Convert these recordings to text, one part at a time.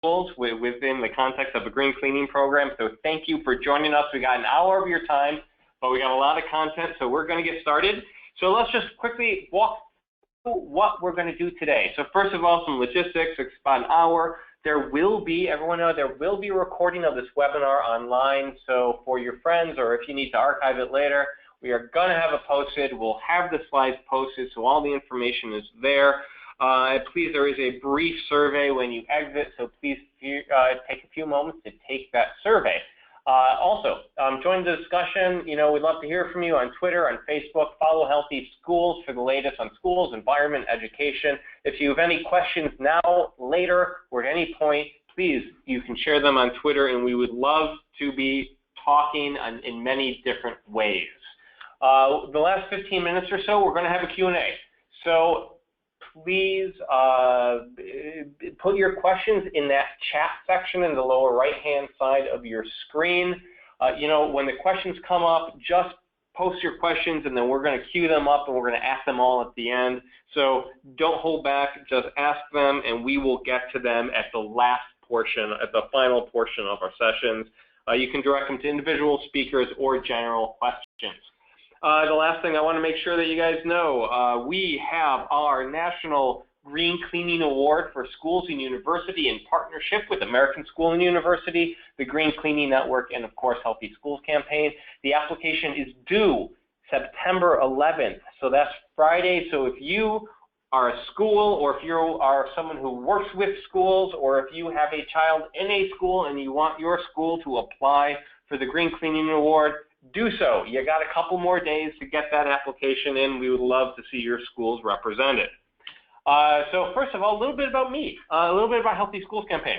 within the context of a green cleaning program. So thank you for joining us. We got an hour of your time, but we got a lot of content, so we're going to get started. So let's just quickly walk through what we're going to do today. So first of all, some logistics. It's about an hour. There will be, everyone know, there will be a recording of this webinar online. So for your friends, or if you need to archive it later, we are going to have it posted. We'll have the slides posted, so all the information is there. Please, there is a brief survey when you exit, so please take a few moments to take that survey. Also, join the discussion. You know, we'd love to hear from you on Twitter, on Facebook. Follow Healthy Schools for the latest on schools, environment, education. If you have any questions now, later, or at any point, please, you can share them on Twitter, and we would love to be talking in many different ways. The last 15 minutes or so, we're going to have a Q&A. So please put your questions in that chat section in the lower right-hand side of your screen. You know, when the questions come up, just post your questions, and then we're going to queue them up, and we're going to ask them all at the end. So don't hold back. Just ask them, and we will get to them at the last portion, at the final portion of our sessions. You can direct them to individual speakers or general questions. The last thing I want to make sure that you guys know, we have our National Green Cleaning Award for Schools and University in partnership with American School and University, the Green Cleaning Network, and of course Healthy Schools Campaign. The application is due September 11th, so that's Friday. So if you are a school, or if you are someone who works with schools, or if you have a child in a school and you want your school to apply for the Green Cleaning Award, do so. You got a couple more days to get that application in. We would love to see your schools represented. So first of all, a little bit about me, a little bit about Healthy Schools Campaign.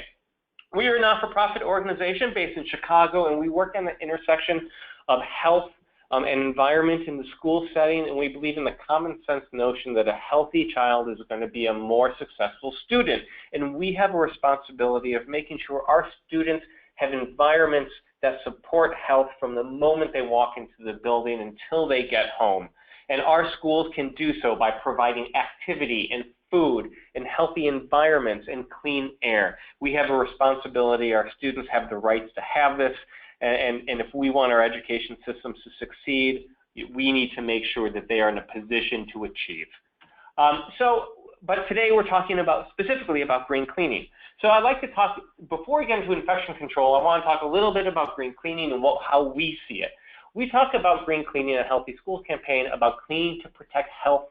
We are a not-for-profit organization based in Chicago, and we work on the intersection of health and environment in the school setting, and we believe in the common sense notion that a healthy child is going to be a more successful student. And we have a responsibility of making sure our students have environments that support health from the moment they walk into the building until they get home. And our schools can do so by providing activity and food and healthy environments and clean air. We have a responsibility, our students have the rights to have this, and if we want our education systems to succeed, we need to make sure that they are in a position to achieve. But today we're talking about specifically about green cleaning. So I'd like to talk, before we get into infection control, I want to talk a little bit about green cleaning and how we see it. We talk about green cleaning at Healthy Schools Campaign, about cleaning to protect health,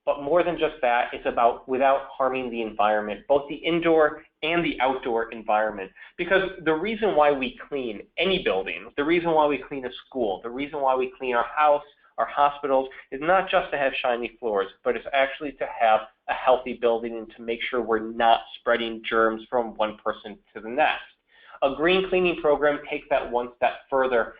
but more than just that, it's about without harming the environment, both the indoor and the outdoor environment. Because the reason why we clean any building, the reason why we clean a school, the reason why we clean our house, our hospitals, is not just to have shiny floors, but it's actually to have a healthy building and to make sure we're not spreading germs from one person to the next. A green cleaning program takes that one step further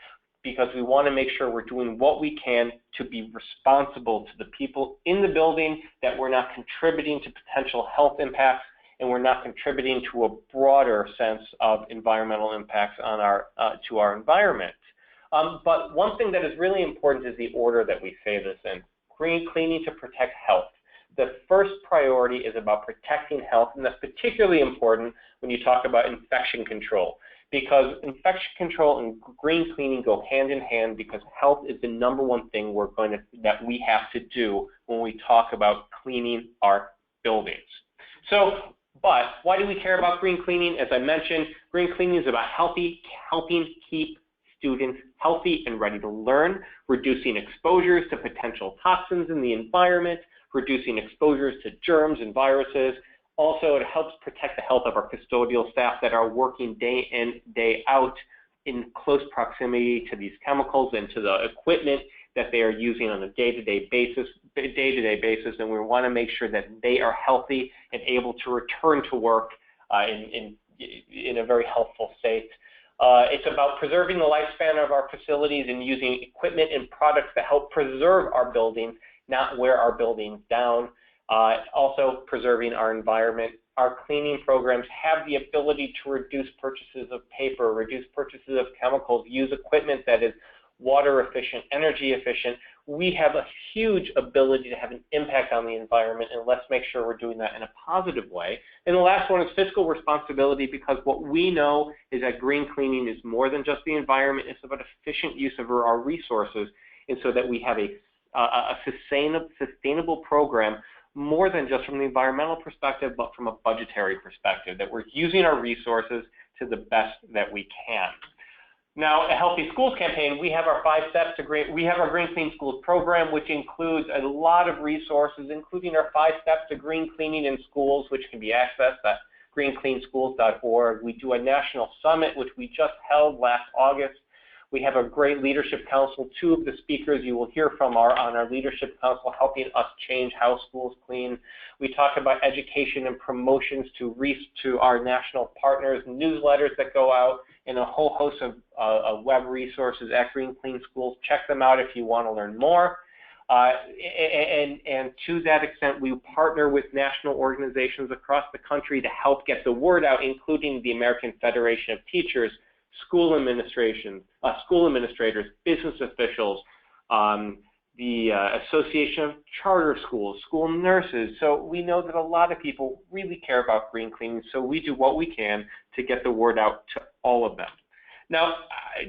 because we want to make sure we're doing what we can to be responsible to the people in the building, that we're not contributing to potential health impacts, and we're not contributing to a broader sense of environmental impacts on to our environment. But one thing that is really important is the order that we say this in. Green cleaning to protect health. The first priority is about protecting health, and that's particularly important when you talk about infection control, because infection control and green cleaning go hand in hand, because health is the #1 thing that we have to do when we talk about cleaning our buildings. So, but why do we care about green cleaning? As I mentioned, green cleaning is about helping keep students healthy and ready to learn, reducing exposures to potential toxins in the environment, reducing exposures to germs and viruses. Also, it helps protect the health of our custodial staff that are working day in, day out in close proximity to these chemicals and to the equipment that they are using on a day-to-day basis, and we want to make sure that they are healthy and able to return to work in a very healthful state. It's about preserving the lifespan of our facilities and using equipment and products that help preserve our buildings, not wear our buildings down. Also preserving our environment. Our cleaning programs have the ability to reduce purchases of paper, reduce purchases of chemicals, use equipment that is water efficient, energy efficient. we have a huge ability to have an impact on the environment, and let's make sure we're doing that in a positive way. And the last one is fiscal responsibility, because what we know is that green cleaning is more than just the environment. It's about efficient use of our resources, and so that we have a sustainable program, more than just from the environmental perspective, but from a budgetary perspective, that we're using our resources to the best that we can. Now, a Healthy Schools campaign, we have our 5 steps to green. We have our Green Clean Schools program, which includes a lot of resources, including our 5 steps to green cleaning in schools, which can be accessed at greencleanschools.org. We do a national summit, which we just held last August. We have a great leadership council. 2 of the speakers you will hear from are on our leadership council, helping us change how schools clean. We talk about education and promotions to our national partners, newsletters that go out, and a whole host of web resources at Green Clean Schools. Check them out if you want to learn more. And to that extent, we partner with national organizations across the country to help get the word out, including the American Federation of Teachers, school administrators, business officials, the Association of Charter Schools, school nurses. So we know that a lot of people really care about green cleaning, so we do what we can to get the word out to all of them. Now,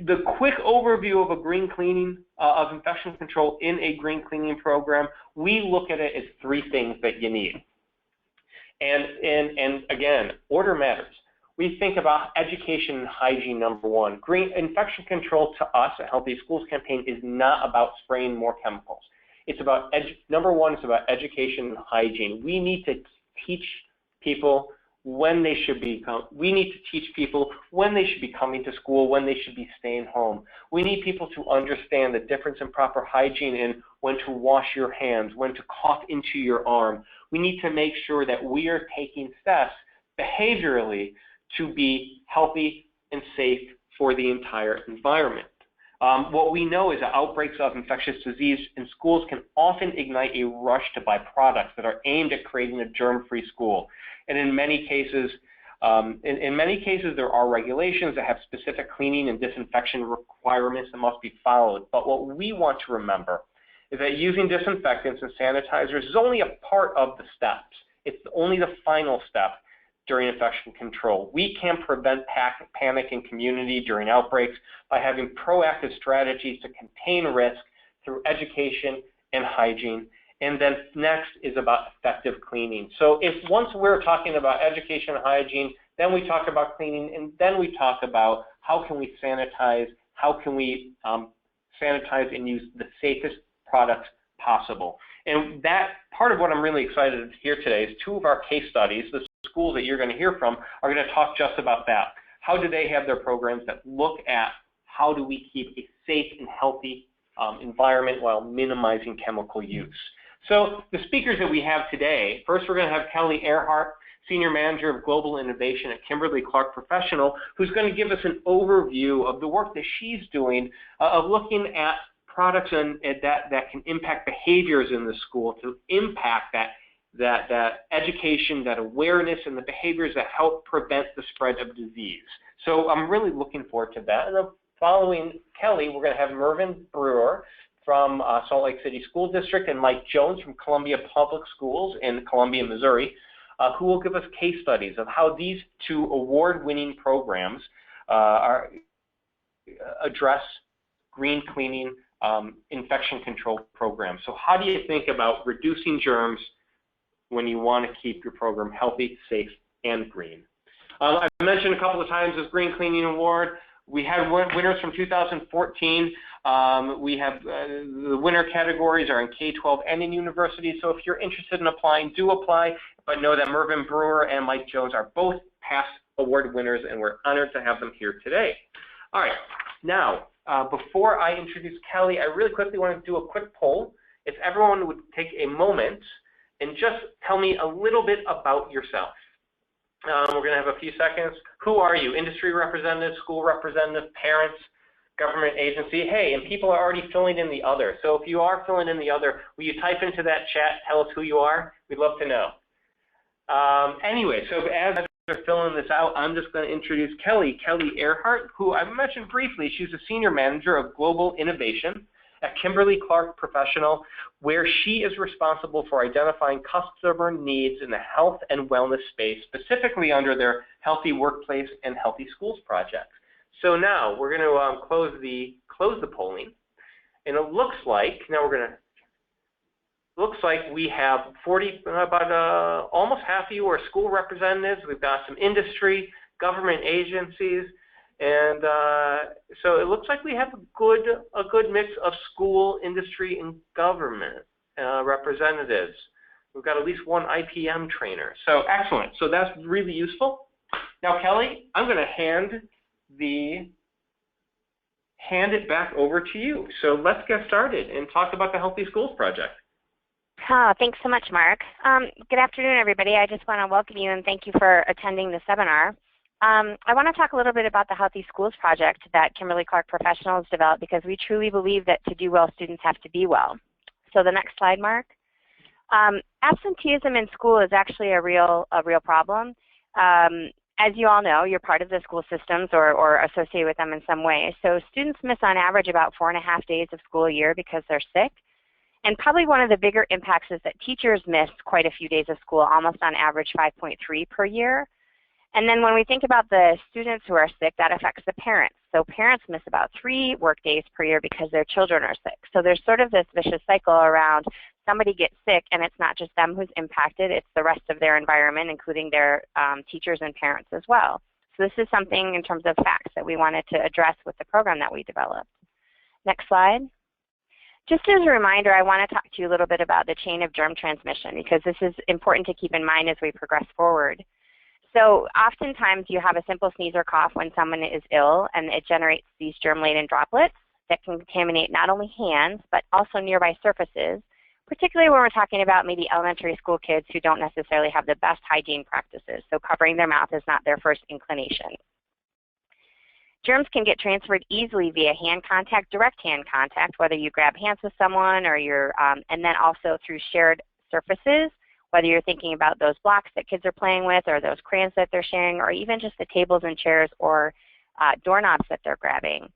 the quick overview of a green cleaning, of infection control in a green cleaning program, we look at it as 3 things that you need. And again, order matters. We think about education and hygiene, number 1. Green infection control to us, a Healthy Schools campaign, is not about spraying more chemicals. It's about, number 1, it's about education and hygiene. We need to teach people when they should be, we need to teach people when they should be coming to school, when they should be staying home. We need people to understand the difference in proper hygiene and when to wash your hands, when to cough into your arm. We need to make sure that we are taking steps behaviorally to be healthy and safe for the entire environment. What we know is that outbreaks of infectious disease in schools can often ignite a rush to buy products that are aimed at creating a germ-free school. And in many cases, there are regulations that have specific cleaning and disinfection requirements that must be followed. But what we want to remember is that using disinfectants and sanitizers is only a part of the steps. It's only the final step during infection control. We can prevent panic in community during outbreaks by having proactive strategies to contain risk through education and hygiene. And then next is about effective cleaning. So if once we're talking about education and hygiene, then we talk about cleaning, and then we talk about how can we sanitize, how can we sanitize and use the safest products possible. And that part of what I'm really excited to hear today is 2 of our case studies. The schools that you're going to hear from are going to talk just about that. How do they have their programs that look at how do we keep a safe and healthy environment while minimizing chemical use? So the speakers that we have today, first we're going to have Kelly Earhart, Senior Manager of Global Innovation at Kimberly-Clark Professional, who's going to give us an overview of the work that she's doing of looking at products that can impact behaviors in the school to impact that education, that awareness, and the behaviors that help prevent the spread of disease. So I'm really looking forward to that. And then following Kelly, we're going to have Mervyn Brewer from Salt Lake City School District and Mike Jones from Columbia Public Schools in Columbia, Missouri, who will give us case studies of how these 2 award-winning programs address green cleaning infection control programs. So how do you think about reducing germs when you want to keep your program healthy, safe, and green? I mentioned a couple of times this Green Cleaning Award. We had winners from 2014. We have the winner categories are in K-12 and in universities. So if you're interested in applying, do apply. But know that Mervyn Brewer and Mike Jones are both past award winners, and we're honored to have them here today. All right. Now, before I introduce Kelly, I really quickly want to do a quick poll. If everyone would take a moment and just tell me a little bit about yourself. We're going to have a few seconds. Who are you? Industry representative, school representative, parents, government agency? Hey, and people are already filling in the other. So if you are filling in the other, will you type into that chat, tell us who you are? We'd love to know. Anyway, so as they're filling this out, I'm just going to introduce Kelly Earhart, who I mentioned briefly. She's a Senior Manager of Global Innovation at Kimberly-Clark Professional, where she is responsible for identifying customer needs in the health and wellness space, specifically under their Healthy Workplace and Healthy Schools projects. So now we're going to close the polling, and it looks like we have almost half of you are school representatives. We've got some industry, government agencies, and so it looks like we have a good mix of school, industry, and government representatives. We've got at least one IPM trainer. So excellent. So that's really useful. Now, Kelly, I'm going to hand it back over to you. So let's get started and talk about the Healthy Schools Project. Oh, thanks so much, Mark. Good afternoon, everybody. I just want to welcome you and thank you for attending the seminar. I want to talk a little bit about the Healthy Schools Project that Kimberly-Clark Professionals developed, because we truly believe that to do well, students have to be well. So the next slide, Mark. Absenteeism in school is actually a real problem. As you all know, you're part of the school systems or associated with them in some way. So students miss on average about 4.5 days of school a year because they're sick. And probably one of the bigger impacts is that teachers miss quite a few days of school, almost on average 5.3 per year. And then when we think about the students who are sick, that affects the parents. So parents miss about 3 work days per year because their children are sick. So there's sort of this vicious cycle around somebody gets sick, and it's not just them who's impacted, it's the rest of their environment, including their teachers and parents as well. So this is something in terms of facts that we wanted to address with the program that we developed. Next slide. Just as a reminder, I want to talk to you a little bit about the chain of germ transmission, because this is important to keep in mind as we progress forward. So oftentimes you have a simple sneeze or cough when someone is ill, and it generates these germ-laden droplets that can contaminate not only hands, but also nearby surfaces, particularly when we're talking about maybe elementary school kids who don't necessarily have the best hygiene practices. So covering their mouth is not their first inclination. Germs can get transferred easily via hand contact, direct hand contact, whether you grab hands with someone or you're, and then also through shared surfaces, whether you're thinking about those blocks that kids are playing with or those crayons that they're sharing, or even just the tables and chairs or doorknobs that they're grabbing.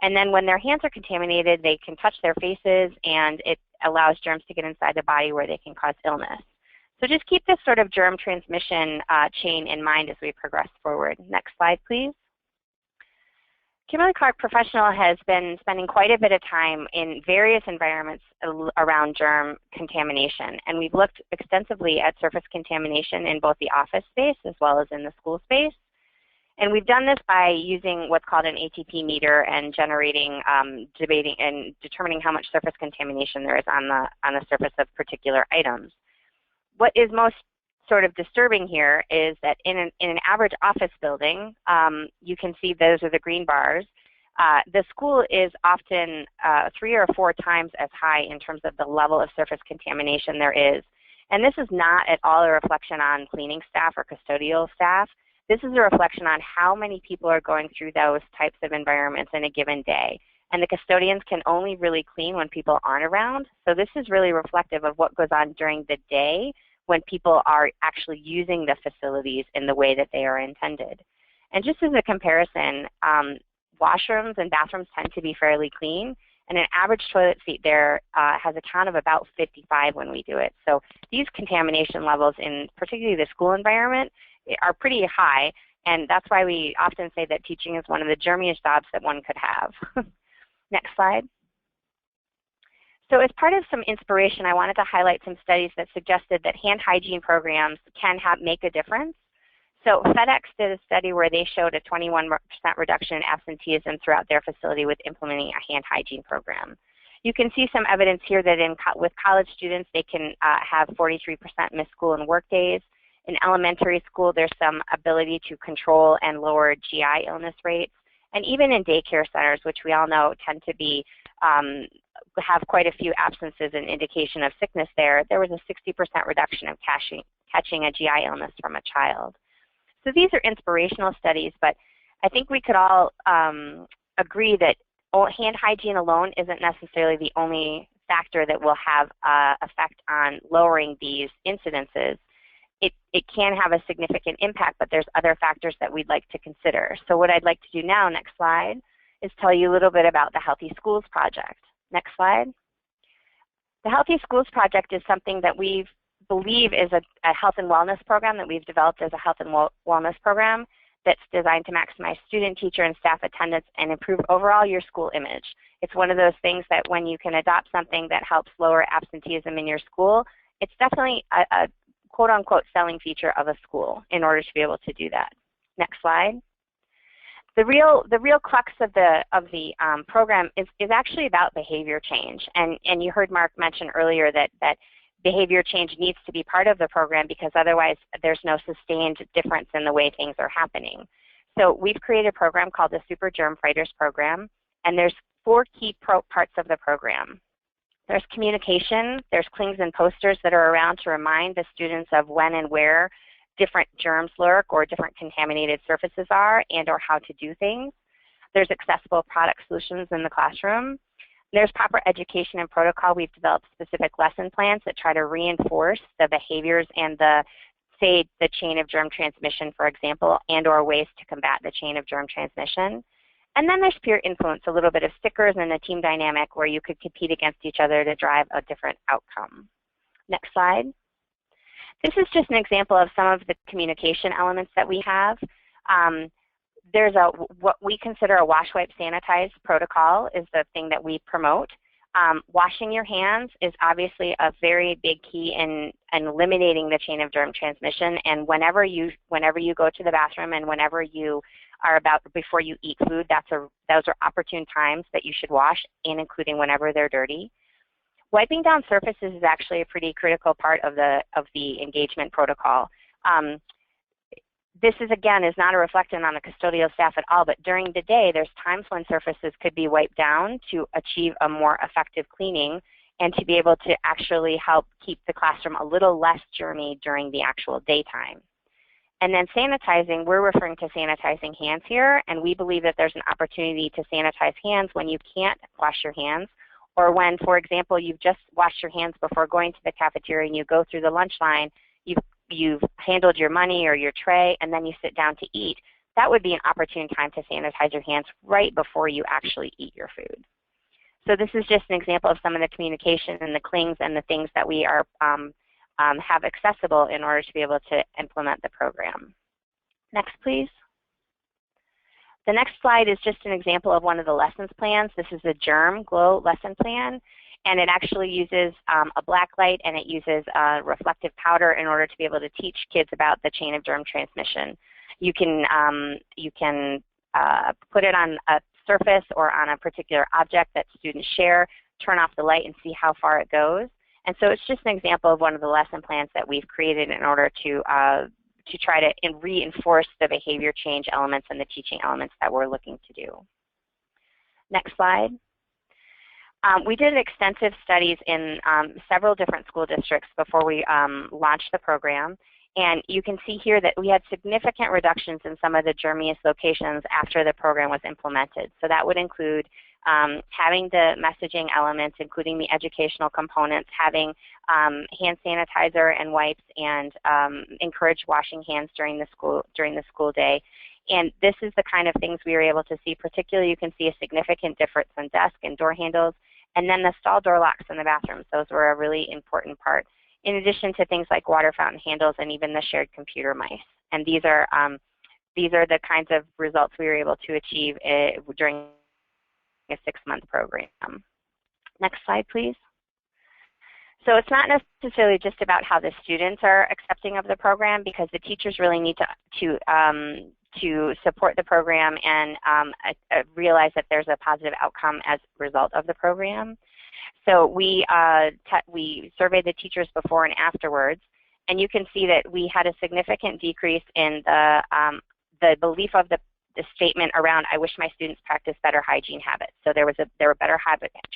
And then when their hands are contaminated, they can touch their faces, and it allows germs to get inside the body where they can cause illness. So just keep this sort of germ transmission chain in mind as we progress forward. Next slide, please. Kimberly-Clark Professional has been spending quite a bit of time in various environments around germ contamination, and we've looked extensively at surface contamination in both the office space as well as in the school space. And we've done this by using what's called an ATP meter and generating, debating and determining how much surface contamination there is on the surface of particular items. What is most sort of disturbing here is that in an average office building, you can see those are the green bars. The school is often 3 or 4 times as high in terms of the level of surface contamination there is. And this is not at all a reflection on cleaning staff or custodial staff. This is a reflection on how many people are going through those types of environments in a given day. And the custodians can only really clean when people aren't around. So this is really reflective of what goes on during the day when people are actually using the facilities in the way that they are intended. And just as a comparison, washrooms and bathrooms tend to be fairly clean, and an average toilet seat there has a count of about 55 when we do it. So these contamination levels in particularly the school environment are pretty high, and that's why we often say that teaching is one of the germiest jobs that one could have. Next slide. So as part of some inspiration, I wanted to highlight some studies that suggested that hand hygiene programs can make a difference. So FedEx did a study where they showed a 21% reduction in absenteeism throughout their facility with implementing a hand hygiene program. You can see some evidence here that with college students, they can have 43% missed school and work days. In elementary school, there's some ability to control and lower GI illness rates. And even in daycare centers, which we all know tend to be have quite a few absences and indication of sickness there was a 60% reduction of catching a GI illness from a child. So these are inspirational studies, but I think we could all agree that hand hygiene alone isn't necessarily the only factor that will have effect on lowering these incidences. It can have a significant impact, but there's other factors that we'd like to consider. So what I'd like to do now, next slide, is tell you a little bit about the Healthy Schools Project. Next slide. The Healthy Schools Project is something that we believe is a health and wellness program that we've developed as a health and wellness program that's designed to maximize student, teacher, and staff attendance and improve overall your school image. It's one of those things that when you can adopt something that helps lower absenteeism in your school, it's definitely a quote-unquote selling feature of a school in order to be able to do that. Next slide. The real crux of the program is actually about behavior change, and you heard Mark mention earlier that behavior change needs to be part of the program because otherwise there's no sustained difference in the way things are happening. So we've created a program called the Super Germ Fighters Program, and there's 4 key parts of the program. There's communication, there's clings and posters that are around to remind the students of when and where different germs lurk or different contaminated surfaces are and or how to do things. There's accessible product solutions in the classroom. There's proper education and protocol. We've developed specific lesson plans that try to reinforce the behaviors and the chain of germ transmission, for example, and or ways to combat the chain of germ transmission. And then there's peer influence, a little bit of stickers and a team dynamic where you could compete against each other to drive a different outcome. Next slide. This is just an example of some of the communication elements that we have. There's what we consider a wash, wipe, sanitize protocol is the thing that we promote. Washing your hands is obviously a very big key in eliminating the chain of germ transmission. And whenever you go to the bathroom and whenever you are before you eat food, those are opportune times that you should wash, and including whenever they're dirty. Wiping down surfaces is actually a pretty critical part of the engagement protocol. This is not a reflection on the custodial staff at all, but during the day, there's times when surfaces could be wiped down to achieve a more effective cleaning and to be able to actually help keep the classroom a little less germy during the actual daytime. And then sanitizing, we're referring to sanitizing hands here, and we believe that there's an opportunity to sanitize hands when you can't wash your hands, or when, for example, you've just washed your hands before going to the cafeteria and you go through the lunch line, you've handled your money or your tray, and then you sit down to eat. That would be an opportune time to sanitize your hands right before you actually eat your food. So this is just an example of some of the communication and the clings and the things that we are have accessible in order to be able to implement the program. Next, please. The next slide is just an example of one of the lessons plans. This is a Germ Glow lesson plan, and it actually uses a black light and it uses a reflective powder in order to be able to teach kids about the chain of germ transmission. You can put it on a surface or on a particular object that students share, turn off the light and see how far it goes. And so it's just an example of one of the lesson plans that we've created in order to try to reinforce the behavior change elements and the teaching elements that we're looking to do. Next slide. We did extensive studies in several different school districts before we launched the program, and you can see here that we had significant reductions in some of the germiest locations after the program was implemented. So that would include having the messaging elements, including the educational components, having hand sanitizer and wipes, and encourage washing hands during the school day. And this is the kind of things we were able to see. Particularly, you can see a significant difference in desk and door handles, and then the stall door locks in the bathrooms. Those were a really important part, in addition to things like water fountain handles and even the shared computer mice. And these are the kinds of results we were able to achieve during a 6-month program. Next slide, please. So it's not necessarily just about how the students are accepting of the program, because the teachers really need to support the program and realize that there's a positive outcome as a result of the program. So we surveyed the teachers before and afterwards, and you can see that we had a significant decrease in the belief of the statement around, I wish my students practiced better hygiene habits. So there were better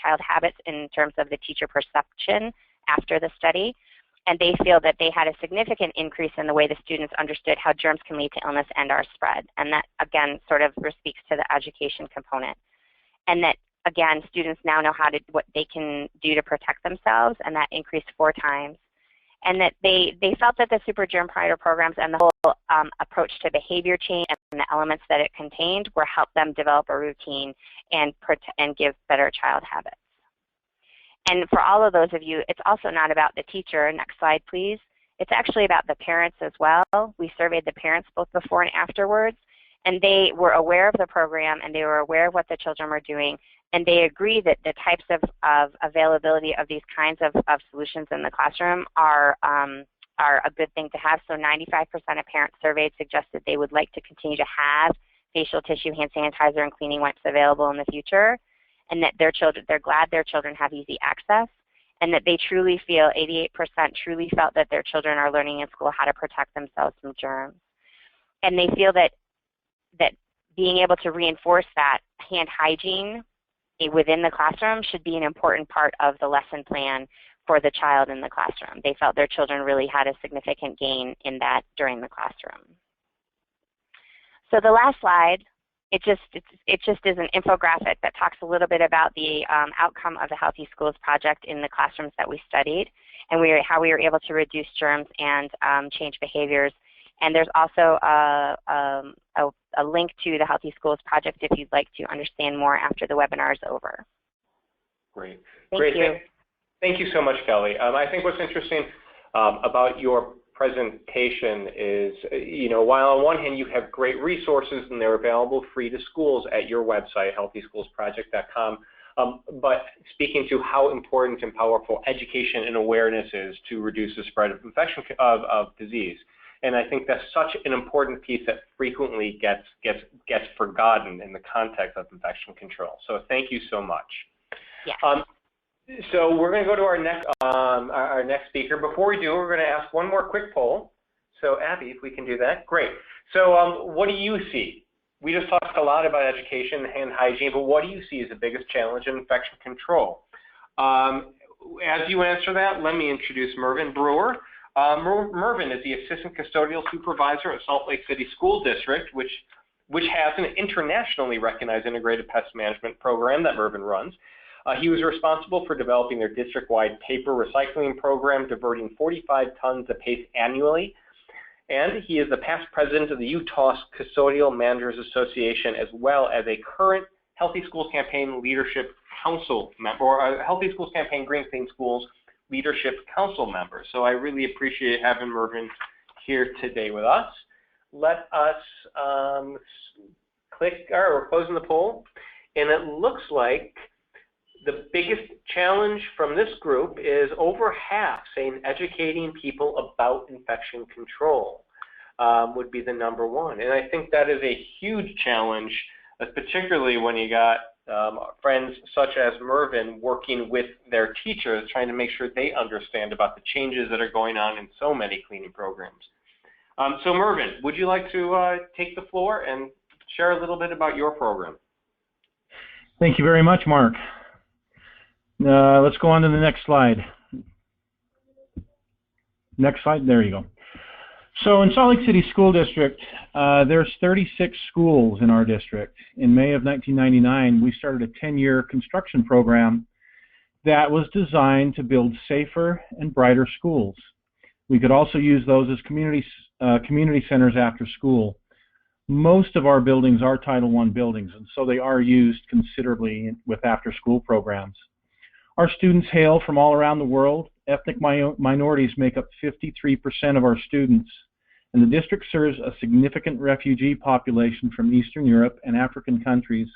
child habits in terms of the teacher perception after the study, and they feel that they had a significant increase in the way the students understood how germs can lead to illness and are spread. And that, again, sort of speaks to the education component. And that, again, students now know what they can do to protect themselves, and that increased 4 times. And that they felt that the Super Germ Fighter programs and the whole approach to behavior change and the elements that it contained were help them develop a routine and give better child habits. And for all of those of you, it's also not about the teacher. Next slide, please. It's actually about the parents as well. We surveyed the parents both before and afterwards, and they were aware of the program and they were aware of what the children were doing, and they agree that the types of availability of these kinds of solutions in the classroom are a good thing to have. So 95% of parents surveyed suggested they would like to continue to have facial tissue, hand sanitizer, and cleaning wipes available in the future, and that they're glad their children have easy access, and that they truly feel, 88% truly felt that their children are learning in school how to protect themselves from germs. And they feel that being able to reinforce that hand hygiene within the classroom should be an important part of the lesson plan for the child in the classroom. They felt their children really had a significant gain in that during the classroom. So the last slide, it just is an infographic that talks a little bit about the outcome of the Healthy Schools project in the classrooms that we studied, and how we were able to reduce germs and change behaviors. And there's also a link to the Healthy Schools project if you'd like to understand more after the webinar is over. Great. Thank you. Thank you so much, Kelly. I think what's interesting about your presentation is, while on one hand you have great resources and they're available free to schools at your website, healthyschoolsproject.com, but speaking to how important and powerful education and awareness is to reduce the spread of infection of disease. And I think that's such an important piece that frequently gets forgotten in the context of infection control. So thank you so much. Yeah. So we're going to go to our next speaker. Before we do, we're going to ask one more quick poll. So Abby, if we can do that, great. So what do you see? We just talked a lot about education and hand hygiene, but what do you see as the biggest challenge in infection control? As you answer that, let me introduce Mervyn Brewer. Mervyn is the Assistant Custodial Supervisor at Salt Lake City School District, which has an internationally recognized integrated pest management program that Mervyn runs. He was responsible for developing their district-wide paper recycling program, diverting 45 tons of paste annually. And he is the past president of the Utah Custodial Managers Association, as well as a current Healthy Schools Campaign Leadership Council member, or a Healthy Schools Campaign Green Clean Schools Leadership Council member. So I really appreciate having Mervyn here today with us. Let us we're closing the poll, and it looks like the biggest challenge from this group is over half saying educating people about infection control would be the number one. And I think that is a huge challenge, particularly when you got friends such as Mervyn working with their teachers, trying to make sure they understand about the changes that are going on in so many cleaning programs. So Mervyn, would you like to take the floor and share a little bit about your program? Thank you very much, Mark. Let's go on to the next slide. Next slide, there you go. So in Salt Lake City School District, there's 36 schools in our district. In May of 1999, we started a 10-year construction program that was designed to build safer and brighter schools. We could also use those as community centers after school. Most of our buildings are Title I buildings, and so they are used considerably with after-school programs. Our students hail from all around the world. Ethnic minorities make up 53% of our students, and the district serves a significant refugee population from Eastern Europe and African countries.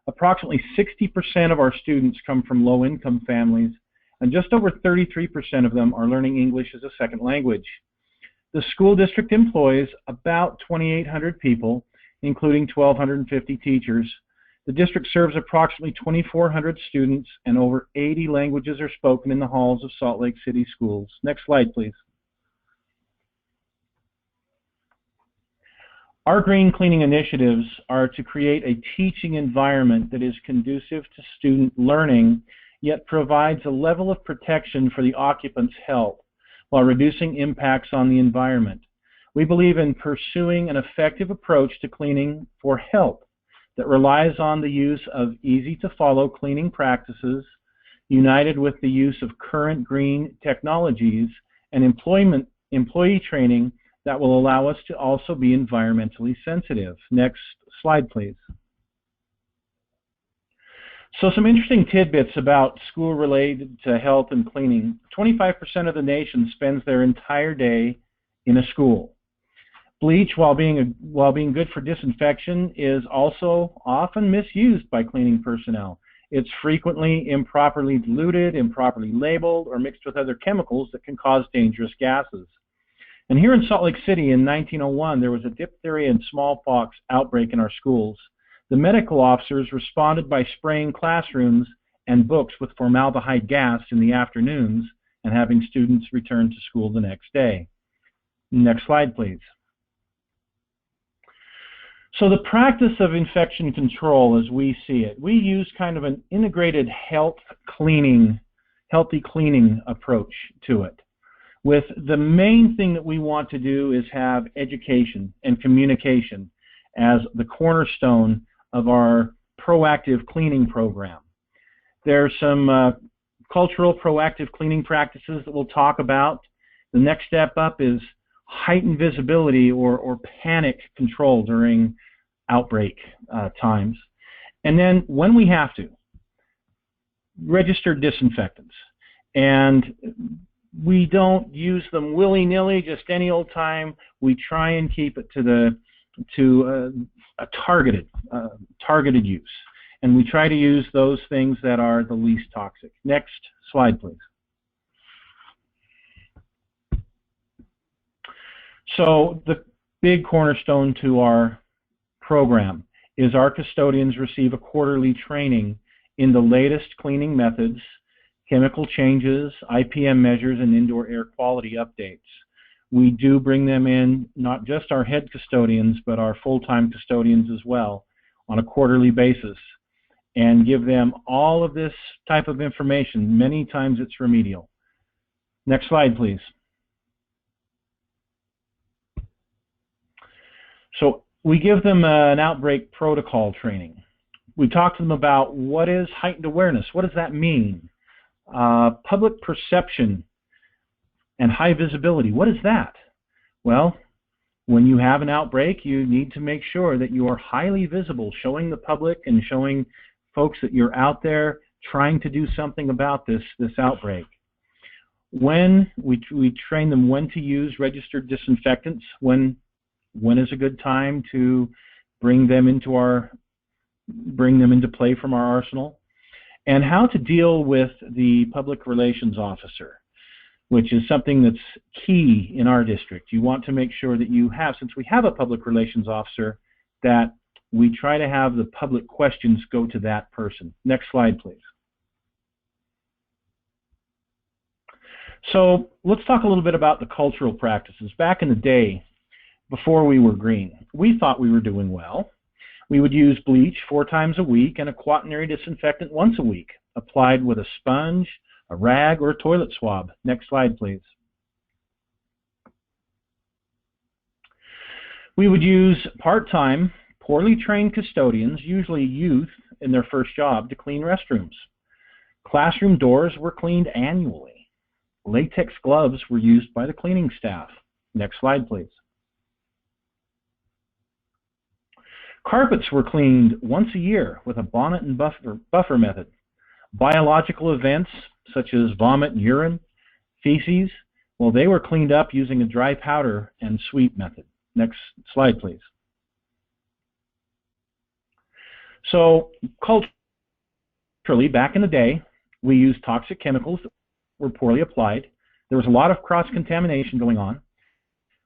Approximately 60% of our students come from low-income families, and just over 33% of them are learning English as a second language. The school district employs about 2,800 people, including 1,250 teachers. The district serves approximately 2,400 students, and over 80 languages are spoken in the halls of Salt Lake City schools. Next slide, please. Our green cleaning initiatives are to create a teaching environment that is conducive to student learning, yet provides a level of protection for the occupants' health, while reducing impacts on the environment. We believe in pursuing an effective approach to cleaning for health that relies on the use of easy-to-follow cleaning practices, united with the use of current green technologies and employee training that will allow us to also be environmentally sensitive. Next slide, please. So some interesting tidbits about school related to health and cleaning. 25% of the nation spends their entire day in a school. Bleach, while being good for disinfection, is also often misused by cleaning personnel. It's frequently improperly diluted, improperly labeled, or mixed with other chemicals that can cause dangerous gases. And here in Salt Lake City in 1901, there was a diphtheria and smallpox outbreak in our schools. The medical officers responded by spraying classrooms and books with formaldehyde gas in the afternoons and having students return to school the next day. Next slide, please. So the practice of infection control as we see it, we use kind of an integrated healthy cleaning approach to it. With the main thing that we want to do is have education and communication as the cornerstone of our proactive cleaning program. There's some cultural proactive cleaning practices that we'll talk about. The next step up is heightened visibility or panic control during outbreak times. And then when we have to, registered disinfectants. And we don't use them willy-nilly, just any old time. We try and keep it to a targeted use. And we try to use those things that are the least toxic. Next slide, please. So the big cornerstone to our program is our custodians receive a quarterly training in the latest cleaning methods, chemical changes, IPM measures, and indoor air quality updates. We do bring them in, not just our head custodians, but our full-time custodians as well on a quarterly basis, and give them all of this type of information. Many times it's remedial. Next slide, please. So we give them an outbreak protocol training. We talk to them about what is heightened awareness. What does that mean? Public perception and high visibility. What is that? Well, when you have an outbreak, you need to make sure that you are highly visible, showing the public and showing folks that you're out there trying to do something about this outbreak. When we train them when to use registered disinfectants, when is a good time to bring them into play from our arsenal, and how to deal with the public relations officer, which is something that's key in our district. You want to make sure that you have, since we have a public relations officer, that we try to have the public questions go to that person. Next slide, please. So let's talk a little bit about the cultural practices. Back in the day, before we were green, we thought we were doing well. We would use bleach 4 times a week and a quaternary disinfectant once a week, applied with a sponge, a rag, or a toilet swab. Next slide, please. We would use part-time, poorly trained custodians, usually youth in their first job, to clean restrooms. Classroom doors were cleaned annually. Latex gloves were used by the cleaning staff. Next slide, please. Carpets were cleaned once a year with a bonnet and buffer method. Biological events such as vomit and urine, feces, well, they were cleaned up using a dry powder and sweep method. Next slide, please. So culturally, back in the day, we used toxic chemicals that were poorly applied. There was a lot of cross-contamination going on.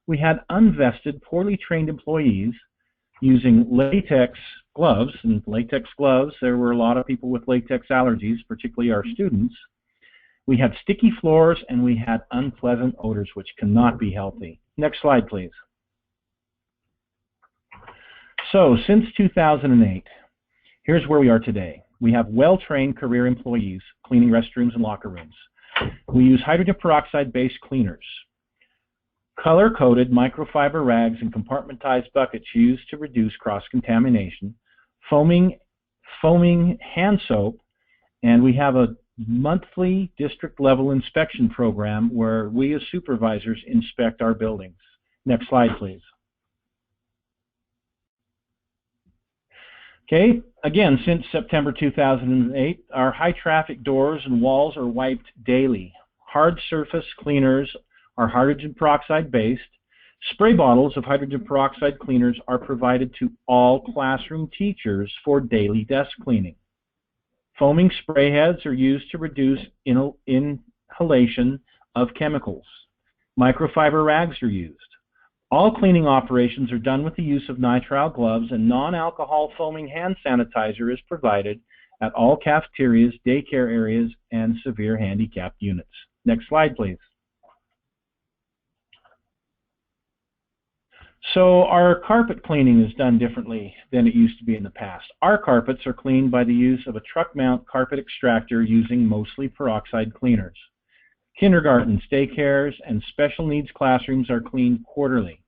We had unvested, poorly trained employees using latex gloves, and latex gloves, there were a lot of people with latex allergies, particularly our students. We had sticky floors and we had unpleasant odors, which cannot be healthy. Next slide, please. So, since 2008, here's where we are today. We have well-trained career employees cleaning restrooms and locker rooms. We use hydrogen peroxide-based cleaners, color-coded microfiber rags and compartmentized buckets used to reduce cross-contamination, foaming hand soap, and we have a monthly district-level inspection program where we as supervisors inspect our buildings. Next slide, please. Okay, again, since September 2008, our high traffic doors and walls are wiped daily. Hard surface cleaners are hydrogen peroxide based. Spray bottles of hydrogen peroxide cleaners are provided to all classroom teachers for daily desk cleaning. Foaming spray heads are used to reduce inhalation of chemicals. Microfiber rags are used. All cleaning operations are done with the use of nitrile gloves, and non-alcohol foaming hand sanitizer is provided at all cafeterias, daycare areas, and severe handicapped units. Next slide, please. So our carpet cleaning is done differently than it used to be in the past. Our carpets are cleaned by the use of a truck mount carpet extractor using mostly peroxide cleaners. Kindergartens, daycares, and special needs classrooms are cleaned quarterly.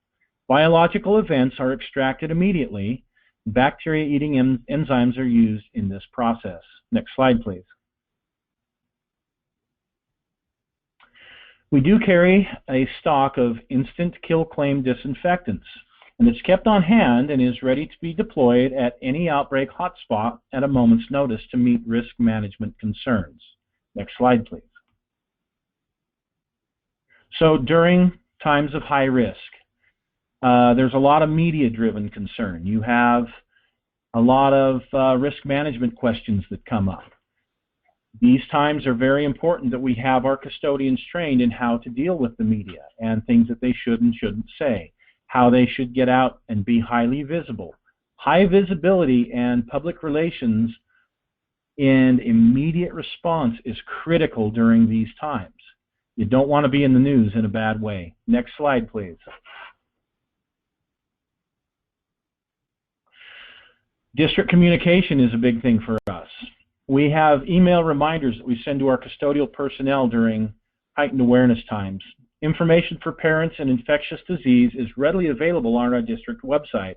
Biological events are extracted immediately. Bacteria-eating enzymes are used in this process. Next slide, please. We do carry a stock of instant kill claim disinfectants, and it's kept on hand and is ready to be deployed at any outbreak hotspot at a moment's notice to meet risk management concerns. Next slide, please. So during times of high risk, there's a lot of media-driven concern. You have a lot of risk management questions that come up. These times are very important that we have our custodians trained in how to deal with the media and things that they should and shouldn't say, how they should get out and be highly visible. High visibility and public relations and immediate response is critical during these times. You don't want to be in the news in a bad way. Next slide, please. District communication is a big thing for us. We have email reminders that we send to our custodial personnel during heightened awareness times. Information for parents and infectious disease is readily available on our district website.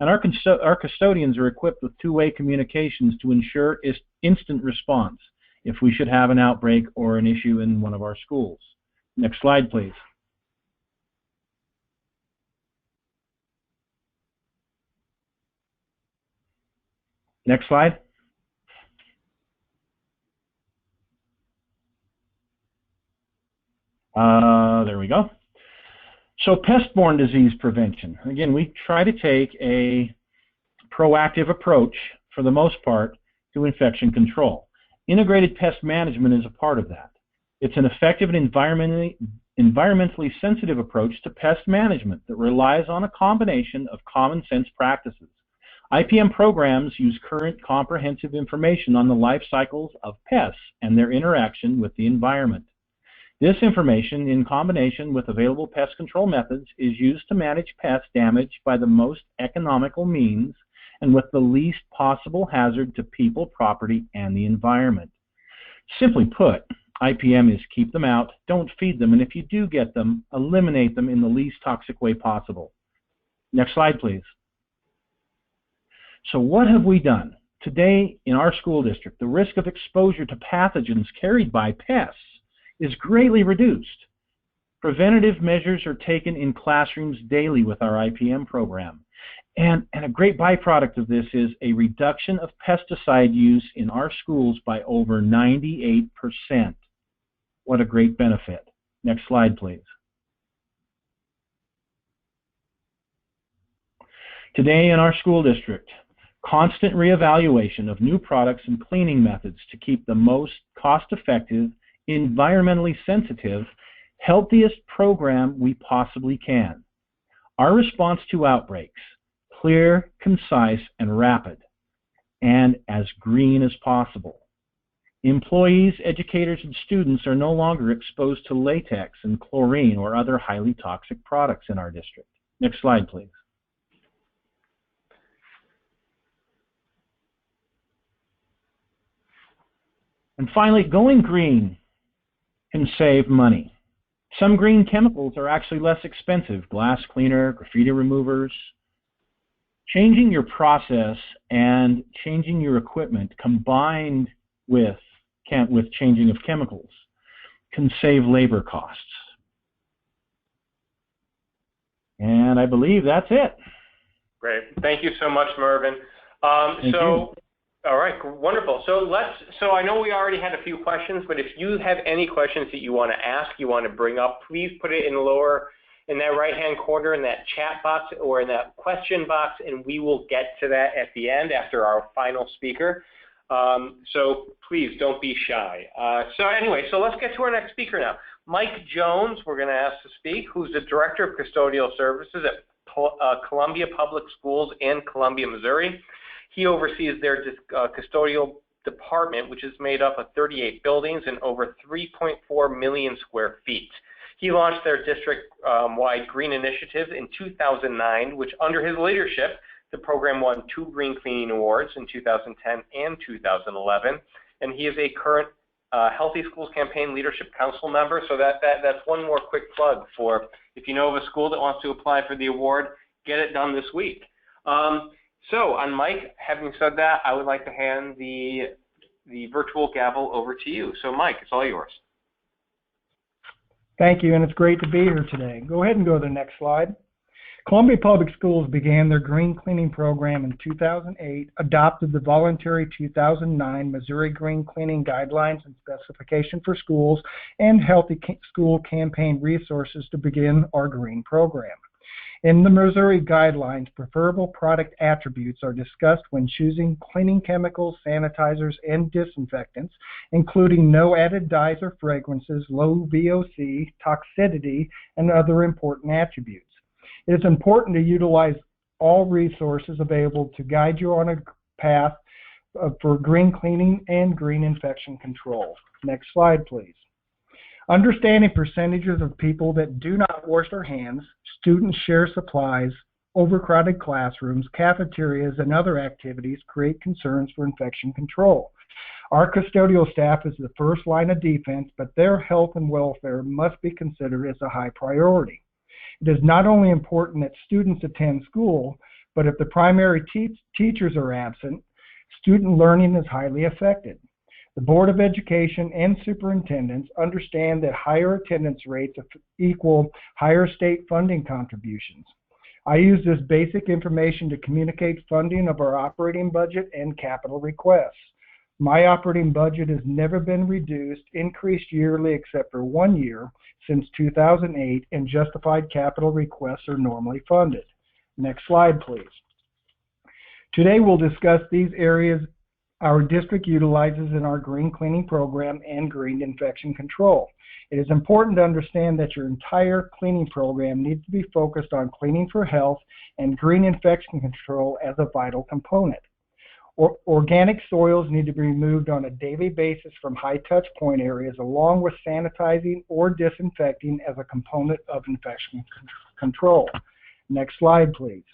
And our custodians are equipped with two-way communications to ensure instant response if we should have an outbreak or an issue in one of our schools. Next slide, please. Next slide. There we go. So pest-borne disease prevention. Again, we try to take a proactive approach, for the most part, to infection control. Integrated pest management is a part of that. It's an effective and environmentally sensitive approach to pest management that relies on a combination of common sense practices. IPM programs use current comprehensive information on the life cycles of pests and their interaction with the environment. This information, in combination with available pest control methods, is used to manage pest damage by the most economical means and with the least possible hazard to people, property, and the environment. Simply put, IPM is keep them out, don't feed them, and if you do get them, eliminate them in the least toxic way possible. Next slide, please. So what have we done? Today, in our school district, the risk of exposure to pathogens carried by pests is greatly reduced. Preventative measures are taken in classrooms daily with our IPM program. And a great byproduct of this is a reduction of pesticide use in our schools by over 98%. What a great benefit. Next slide, please. Today in our school district, constant reevaluation of new products and cleaning methods to keep the most cost-effective, environmentally sensitive, healthiest program we possibly can. Our response to outbreaks, clear, concise, and rapid, and as green as possible. Employees, educators, and students are no longer exposed to latex and chlorine or other highly toxic products in our district. Next slide, please. And finally, going green can save money. Some green chemicals are actually less expensive, glass cleaner, graffiti removers. Changing your process and changing your equipment combined with changing of chemicals can save labor costs. And I believe that's it. Great. Thank you so much, Mervyn. All right, wonderful. So I know we already had a few questions, but if you have any questions that you want to ask, you want to bring up, please put it in that right-hand corner in that chat box or in that question box, and we will get to that at the end after our final speaker. So please don't be shy. So let's get to our next speaker now. Mike Jones, we're going to ask to speak, who's the Director of Custodial Services at Columbia Public Schools in Columbia, Missouri. He oversees their custodial department, which is made up of 38 buildings and over 3.4 million square feet. He launched their district-wide green initiative in 2009, which under his leadership, the program won 2 Green Cleaning Awards in 2010 and 2011. And he is a current Healthy Schools Campaign Leadership Council member. So that's one more quick plug for if you know of a school that wants to apply for the award, get it done this week. So on Mike, having said that, I would like to hand the virtual gavel over to you. So Mike, it's all yours. Thank you, and it's great to be here today. Go ahead and go to the next slide. Columbia Public Schools began their green cleaning program in 2008, adopted the voluntary 2009 Missouri Green Cleaning Guidelines and Specification for Schools, and Healthy School Campaign resources to begin our green program. In the Missouri guidelines, preferable product attributes are discussed when choosing cleaning chemicals, sanitizers, and disinfectants, including no added dyes or fragrances, low VOC, toxicity, and other important attributes. It is important to utilize all resources available to guide you on a path for green cleaning and green infection control. Next slide, please. Understanding percentages of people that do not wash their hands, students share supplies, overcrowded classrooms, cafeterias, and other activities create concerns for infection control. Our custodial staff is the first line of defense, but their health and welfare must be considered as a high priority. It is not only important that students attend school, but if the primary teachers are absent, student learning is highly affected. The Board of Education and superintendents understand that higher attendance rates equal higher state funding contributions. I use this basic information to communicate funding of our operating budget and capital requests. My operating budget has never been reduced, increased yearly except for 1 year since 2008, and justified capital requests are normally funded. Next slide, please. Today we'll discuss these areas our district utilizes in our green cleaning program and green infection control. It is important to understand that your entire cleaning program needs to be focused on cleaning for health and green infection control as a vital component. Organic soils need to be removed on a daily basis from high touch point areas, along with sanitizing or disinfecting as a component of infection control. Next slide, please.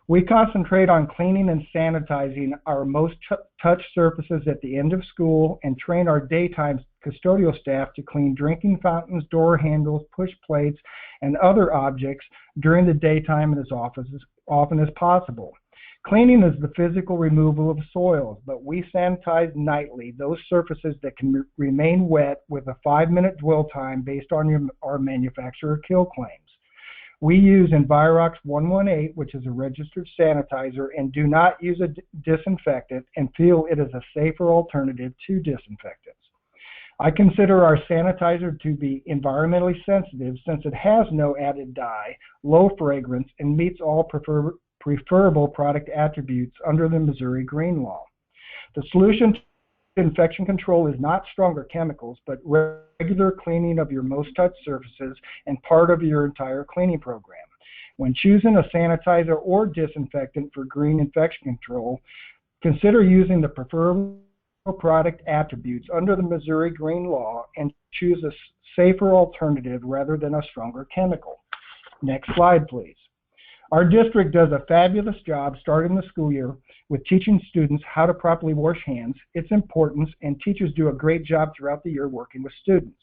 We concentrate on cleaning and sanitizing our most touched surfaces at the end of school and train our daytime custodial staff to clean drinking fountains, door handles, push plates, and other objects during the daytime and as often as possible. Cleaning is the physical removal of soils, but we sanitize nightly those surfaces that can remain wet with a 5-minute dwell time based on our manufacturer kill claims. We use Envirox 118, which is a registered sanitizer, and do not use a disinfectant and feel it is a safer alternative to disinfectants. I consider our sanitizer to be environmentally sensitive since it has no added dye, low fragrance, and meets all preferable product attributes under the Missouri Green Law. The solution to infection control is not stronger chemicals, but regular cleaning of your most touched surfaces and part of your entire cleaning program. When choosing a sanitizer or disinfectant for green infection control, consider using the preferable product attributes under the Missouri Green Law and choose a safer alternative rather than a stronger chemical. Next slide, please. Our district does a fabulous job starting the school year with teaching students how to properly wash hands, its importance, and teachers do a great job throughout the year working with students.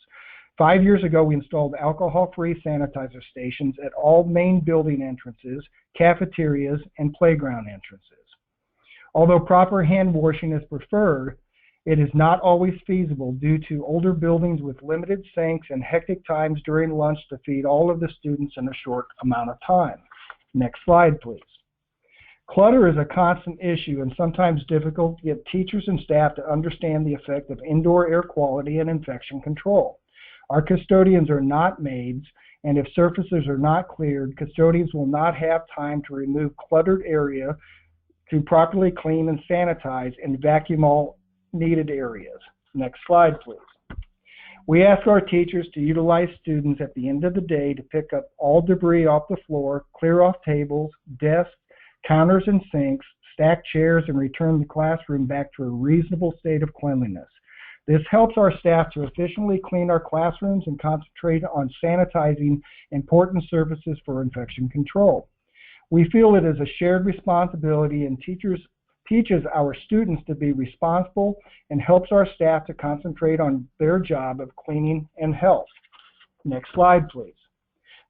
5 years ago, we installed alcohol-free sanitizer stations at all main building entrances, cafeterias, and playground entrances. Although proper hand washing is preferred, it is not always feasible due to older buildings with limited sinks and hectic times during lunch to feed all of the students in a short amount of time. Next slide, please. Clutter is a constant issue and sometimes difficult to get teachers and staff to understand the effect of indoor air quality and infection control. Our custodians are not maids, and if surfaces are not cleared, custodians will not have time to remove cluttered area to properly clean and sanitize and vacuum all needed areas. Next slide, please. We ask our teachers to utilize students at the end of the day to pick up all debris off the floor, clear off tables, desks, counters and sinks, stack chairs, and return the classroom back to a reasonable state of cleanliness. This helps our staff to efficiently clean our classrooms and concentrate on sanitizing important surfaces for infection control. We feel it is a shared responsibility and teaches our students to be responsible and helps our staff to concentrate on their job of cleaning and health. Next slide, please.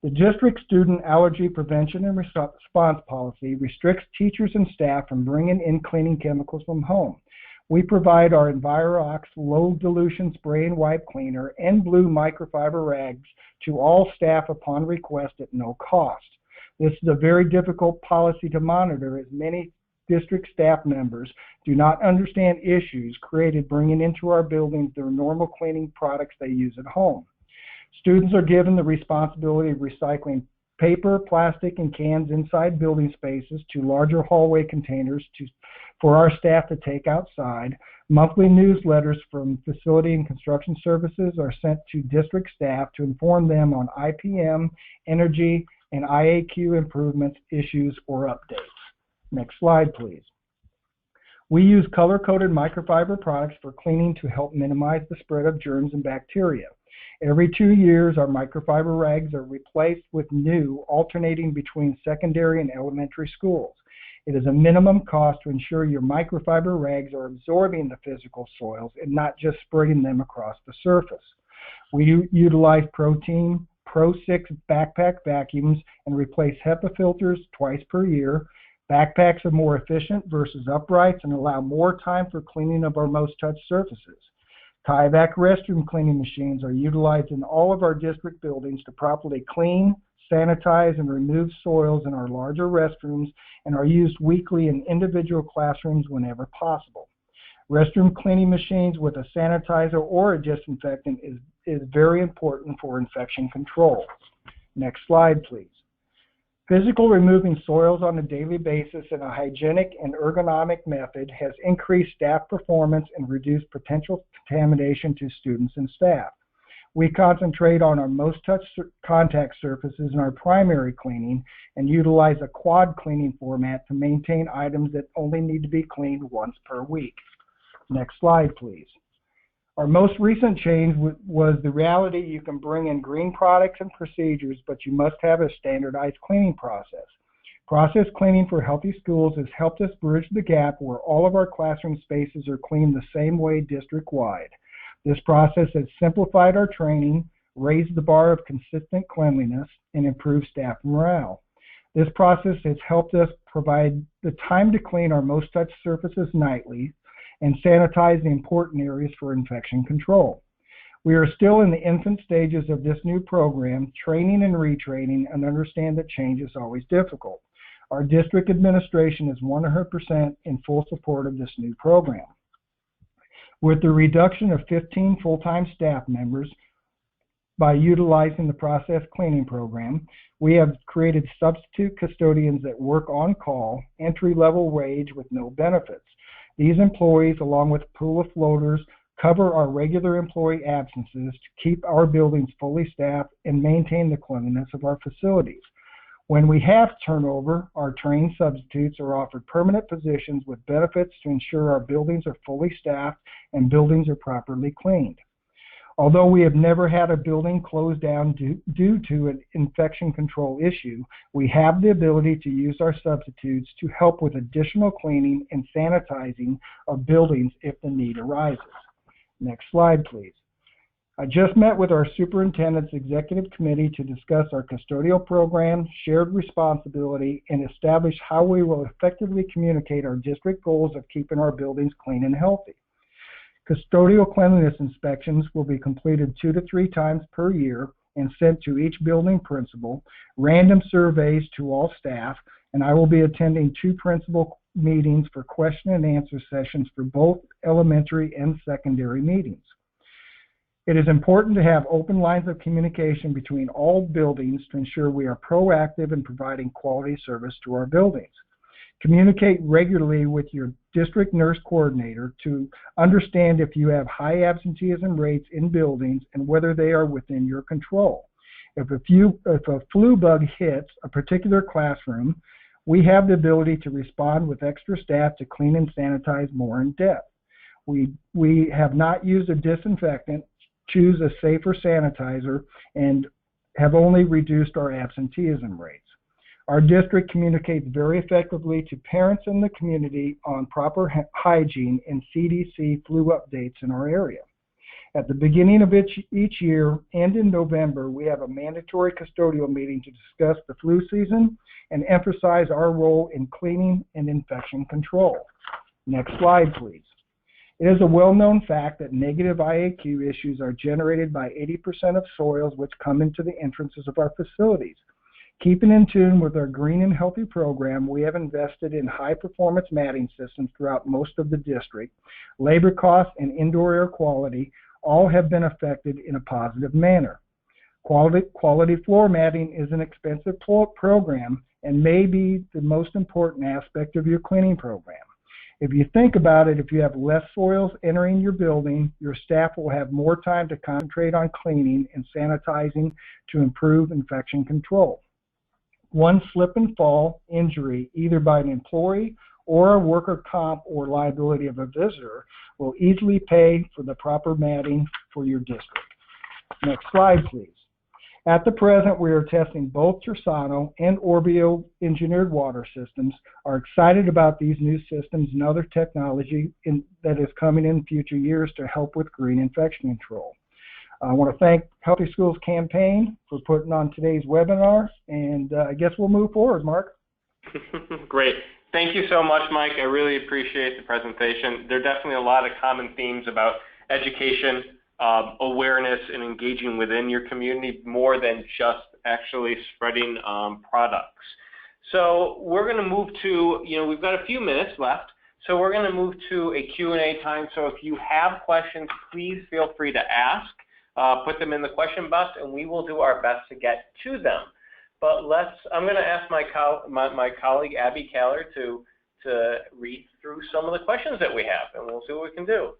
The district student allergy prevention and response policy restricts teachers and staff from bringing in cleaning chemicals from home. We provide our Envirox low dilution spray and wipe cleaner and blue microfiber rags to all staff upon request at no cost. This is a very difficult policy to monitor, as many district staff members do not understand issues created bringing into our buildings their normal cleaning products they use at home. Students are given the responsibility of recycling paper, plastic, and cans inside building spaces to larger hallway containers for our staff to take outside. Monthly newsletters from facility and construction services are sent to district staff to inform them on IPM, energy, and IAQ improvements, issues, or updates. Next slide, please. We use color-coded microfiber products for cleaning to help minimize the spread of germs and bacteria. Every 2 years, our microfiber rags are replaced with new, alternating between secondary and elementary schools. It is a minimum cost to ensure your microfiber rags are absorbing the physical soils and not just spreading them across the surface. We utilize Protein Pro 6 backpack vacuums and replace HEPA filters twice per year. Backpacks are more efficient versus uprights and allow more time for cleaning of our most touched surfaces. Tyvek restroom cleaning machines are utilized in all of our district buildings to properly clean, sanitize, and remove soils in our larger restrooms and are used weekly in individual classrooms whenever possible. Restroom cleaning machines with a sanitizer or a disinfectant is very important for infection control. Next slide, please. Physical removing soils on a daily basis in a hygienic and ergonomic method has increased staff performance and reduced potential contamination to students and staff. We concentrate on our most touched contact surfaces in our primary cleaning and utilize a quad cleaning format to maintain items that only need to be cleaned once per week. Next slide, please. Our most recent change was the reality you can bring in green products and procedures, but you must have a standardized cleaning process. Process cleaning for healthy schools has helped us bridge the gap where all of our classroom spaces are cleaned the same way district-wide. This process has simplified our training, raised the bar of consistent cleanliness, and improved staff morale. This process has helped us provide the time to clean our most touched surfaces nightly and sanitize the important areas for infection control. We are still in the infant stages of this new program, training and retraining, and understand that change is always difficult. Our district administration is 100% in full support of this new program. With the reduction of 15 full-time staff members by utilizing the process cleaning program, we have created substitute custodians that work on call, entry-level wage with no benefits. These employees, along with a pool of floaters, cover our regular employee absences to keep our buildings fully staffed and maintain the cleanliness of our facilities. When we have turnover, our trained substitutes are offered permanent positions with benefits to ensure our buildings are fully staffed and buildings are properly cleaned. Although we have never had a building closed down due to an infection control issue, we have the ability to use our substitutes to help with additional cleaning and sanitizing of buildings if the need arises. Next slide, please. I just met with our superintendent's executive committee to discuss our custodial program, shared responsibility, and establish how we will effectively communicate our district goals of keeping our buildings clean and healthy. Custodial cleanliness inspections will be completed 2 to 3 times per year and sent to each building principal, random surveys to all staff, and I will be attending 2 principal meetings for question and answer sessions for both elementary and secondary meetings. It is important to have open lines of communication between all buildings to ensure we are proactive in providing quality service to our buildings. Communicate regularly with your district nurse coordinator to understand if you have high absenteeism rates in buildings and whether they are within your control. If a flu bug hits a particular classroom, we have the ability to respond with extra staff to clean and sanitize more in depth. We have not used a disinfectant, choose a safer sanitizer, and have only reduced our absenteeism rates. Our district communicates very effectively to parents in the community on proper hygiene and CDC flu updates in our area. At the beginning of each year and in November, we have a mandatory custodial meeting to discuss the flu season and emphasize our role in cleaning and infection control. Next slide, please. It is a well-known fact that negative IAQ issues are generated by 80% of soils which come into the entrances of our facilities. Keeping in tune with our Green and Healthy program, we have invested in high-performance matting systems throughout most of the district. Labor costs and indoor air quality all have been affected in a positive manner. Quality floor matting is an expensive program and may be the most important aspect of your cleaning program. If you think about it, if you have less soils entering your building, your staff will have more time to concentrate on cleaning and sanitizing to improve infection control. One slip and fall injury, either by an employee or a worker comp or liability of a visitor, will easily pay for the proper matting for your district. Next slide, please. At the present, we are testing both Tersano and Orbio engineered water systems, are excited about these new systems and other technology that is coming in future years to help with green infection control. I want to thank Healthy Schools Campaign for putting on today's webinar, and I guess we'll move forward, Mark. Great. Thank you so much, Mike. I really appreciate the presentation. There are definitely a lot of common themes about education, awareness, and engaging within your community more than just actually spreading products. So we're going to move to, we've got a few minutes left, so we're going to move to a Q&A time. So if you have questions, please feel free to ask. Put them in the question box, and we will do our best to get to them. But I'm going to ask my colleague, Abby Kaller, to read through some of the questions that we have, and we'll see what we can do.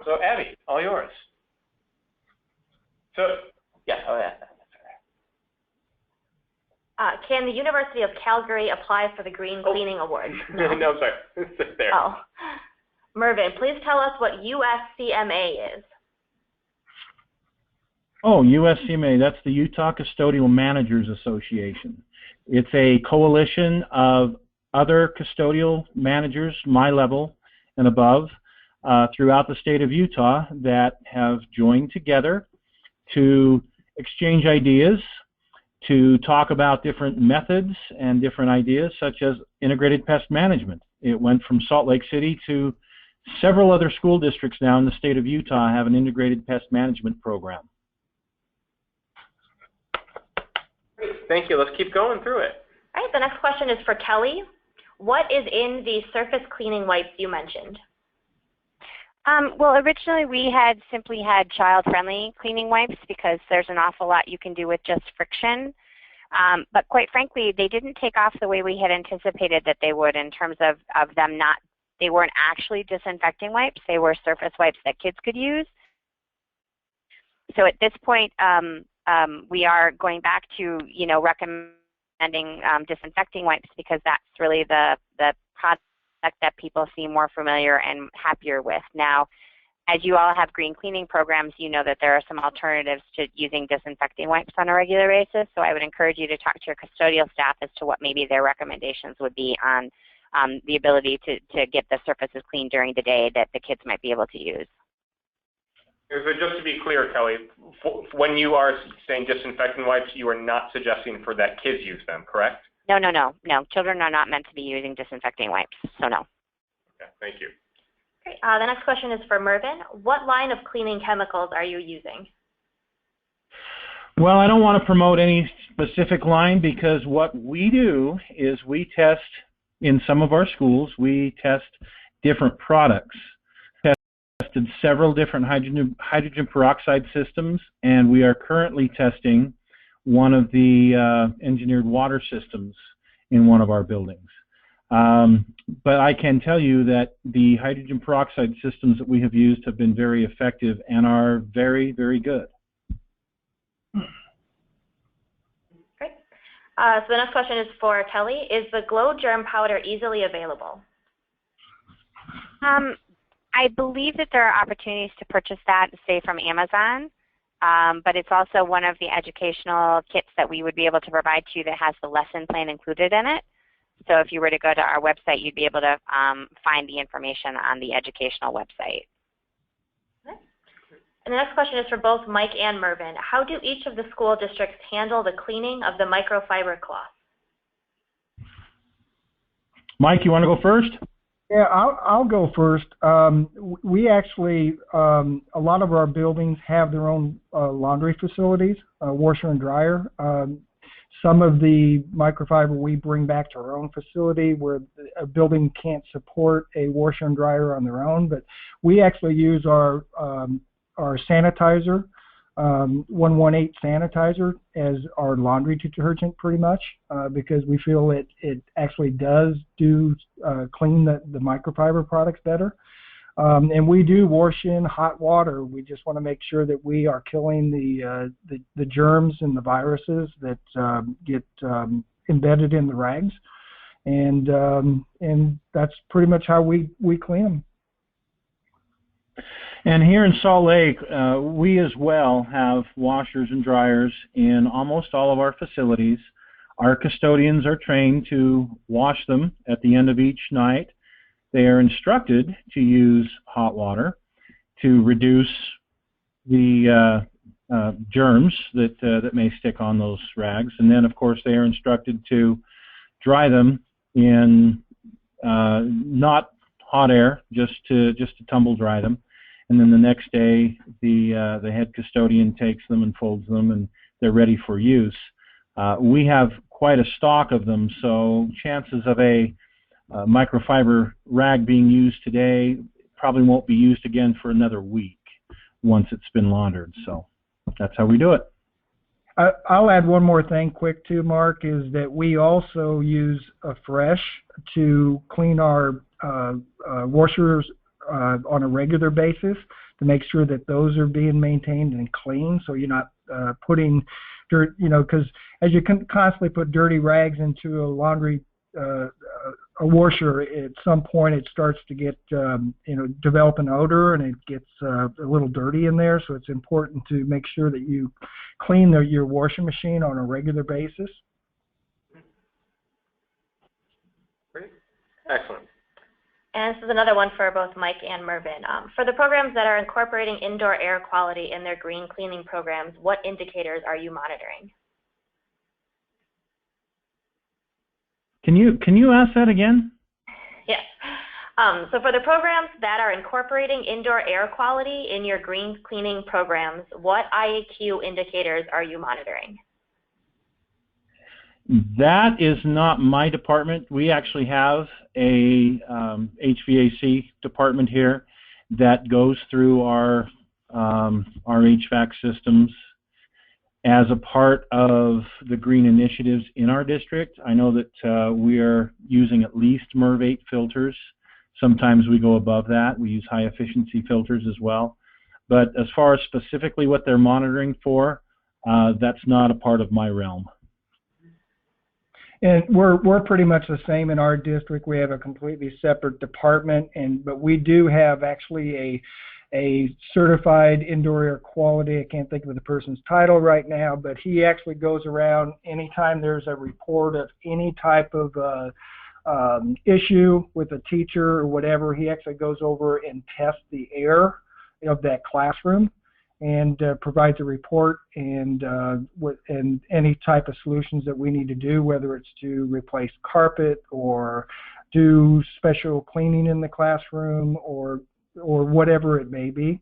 So, Abby, all yours. So, yeah, Can the University of Calgary apply for the Green Cleaning Award? No, I'm sorry. Sit there. Oh. Mervyn, please tell us what USCMA is. Oh, USCMA, that's the Utah Custodial Managers Association. It's a coalition of other custodial managers, my level and above, throughout the state of Utah that have joined together to exchange ideas, to talk about different methods and different ideas, such as integrated pest management. It went from Salt Lake City to several other school districts now in the state of Utah have an integrated pest management program. Thank you. Let's keep going through it. All right, the next question is for Kelly. What is in the surface cleaning wipes you mentioned? Well, originally we had simply had child-friendly cleaning wipes because there's an awful lot you can do with just friction. But quite frankly, they didn't take off the way we had anticipated that they would in terms of them they weren't actually disinfecting wipes. They were surface wipes that kids could use. So at this point, we are going back to, recommending disinfecting wipes because that's really the product that people seem more familiar and happier with. Now, as you all have green cleaning programs, you know that there are some alternatives to using disinfecting wipes on a regular basis. So I would encourage you to talk to your custodial staff as to what maybe their recommendations would be on the ability to get the surfaces clean during the day that the kids might be able to use. So just to be clear, Kelly, when you are saying disinfecting wipes, you are not suggesting for that kids use them, correct? No. Children are not meant to be using disinfecting wipes, so no. Okay, thank you. Great. The next question is for Mervyn. What line of cleaning chemicals are you using? Well, I don't want to promote any specific line because what we do is we test in some of our schools, we test different products. Tested several different hydrogen peroxide systems, and we are currently testing one of the engineered water systems in one of our buildings. But I can tell you that the hydrogen peroxide systems that we have used have been very effective and are very, very good. Great. So the next question is for Kelly. Is the Glow Germ powder easily available? I believe that there are opportunities to purchase that, say, from Amazon, but it's also one of the educational kits that we would be able to provide to you that has the lesson plan included in it. So if you were to go to our website, you'd be able to find the information on the educational website. Okay. And the next question is for both Mike and Mervyn. How do each of the school districts handle the cleaning of the microfiber cloth? Mike, you want to go first? Yeah, I'll go first. We actually, a lot of our buildings have their own laundry facilities, washer and dryer. Some of the microfiber we bring back to our own facility where a building can't support a washer and dryer on their own, but we actually use our sanitizer, 118 sanitizer as our laundry detergent pretty much, because we feel it actually does clean the microfiber products better. And we do wash in hot water. We just want to make sure that we are killing the germs and the viruses that get embedded in the rags, and that's pretty much how we clean them. And here in Salt Lake, we as well have washers and dryers in almost all of our facilities. Our custodians are trained to wash them at the end of each night. They are instructed to use hot water to reduce the germs that may stick on those rags. And then, of course, they are instructed to dry them in not hot air, just to tumble dry them. And then the next day, the head custodian takes them and folds them, and they're ready for use. We have quite a stock of them, so chances of a microfiber rag being used today probably won't be used again for another week once it's been laundered. So that's how we do it. I'll add one more thing quick too, Mark, is that we also use a Fresh to clean our washers on a regular basis to make sure that those are being maintained and clean, so you're not putting dirt, because as you can constantly put dirty rags into a laundry a washer, at some point it starts to get develop an odor, and it gets a little dirty in there. So it's important to make sure that you clean your washing machine on a regular basis. Great, excellent. And this is another one for both Mike and Mervyn. For the programs that are incorporating indoor air quality in their green cleaning programs, what indicators are you monitoring? Can you ask that again? Yes. So for the programs that are incorporating indoor air quality in your green cleaning programs, what IAQ indicators are you monitoring? That is not my department. We actually have a HVAC department here that goes through our HVAC systems as a part of the green initiatives in our district. I know that we are using at least MERV 8 filters. Sometimes we go above that. We use high efficiency filters as well. But as far as specifically what they're monitoring for, that's not a part of my realm. And we're pretty much the same in our district. We have a completely separate department, but we do have actually a certified indoor air quality. I can't think of the person's title right now, but he actually goes around anytime there's a report of any type of issue with a teacher or whatever. He actually goes over and tests the air of that classroom and provides a report and any type of solutions that we need to do, whether it's to replace carpet or do special cleaning in the classroom or whatever it may be.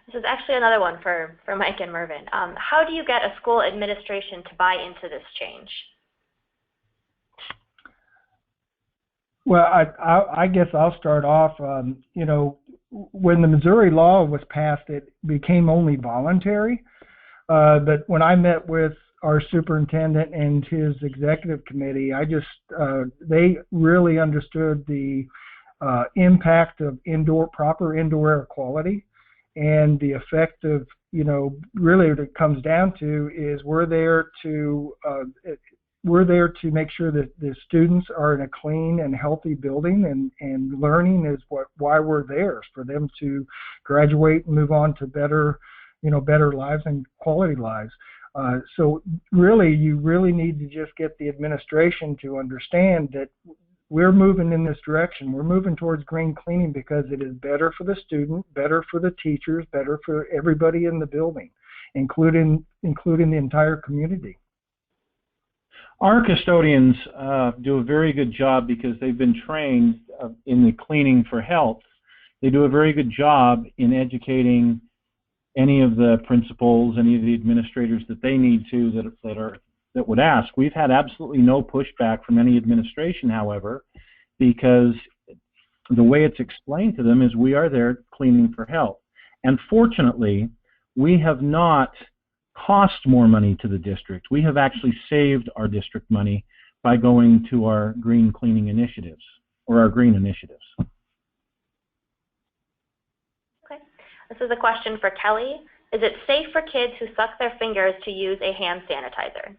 This is actually another one for Mike and Mervyn. How do you get a school administration to buy into this change? Well, I guess I'll start off. You know, when the Missouri law was passed, it became only voluntary. But when I met with our superintendent and his executive committee, they really understood the impact of proper indoor air quality, and the effect of, you know, really what it comes down to is we're there to make sure that the students are in a clean and healthy building, and learning is why we're there, for them to graduate and move on to better lives and quality lives. So really, you really need to just get the administration to understand that we're moving in this direction. We're moving towards green cleaning because it is better for the student, better for the teachers, better for everybody in the building, including the entire community. Our custodians do a very good job because they've been trained in the cleaning for health. They do a very good job in educating any of the principals, any of the administrators that they need to that would ask. We've had absolutely no pushback from any administration, however, because the way it's explained to them is we are there cleaning for health. And fortunately, we have not cost more money to the district. We have actually saved our district money by going to our green cleaning initiatives, or our green initiatives. Okay. This is a question for Kelly. Is it safe for kids who suck their fingers to use a hand sanitizer?